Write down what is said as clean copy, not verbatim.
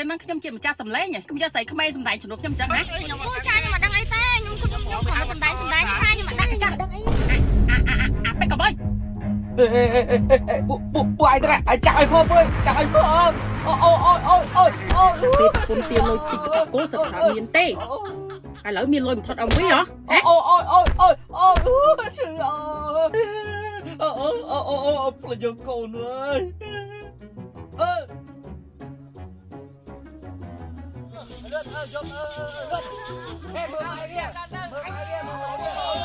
រៀននឹងខ្ញុំជាម្ចាស់សម្លេងខ្ញុំយកស្រីក្មេងសម្ដែងជំនួសខ្ញុំចឹងណាអូចាខ្ញុំមិនដឹងអីទេខ្ញុំគ្រាន់សម្ដែងចាខ្ញុំមិនដឹងចាដឹងអីអាពេកកបៃពួកឯងត្រែឲ្យចាក់ឲ្យផងអើយចាក់ឲ្យផងអូពេលប្រពន្ធទាលុយតិចក៏គោសថាមានទេឥឡូវមានលុយមិនថត់អមវិញហ៎អូជឿអូផ្លយកកូនអើយរត់យករត់ហេមើលឲ្យវាមើលឲ្យវា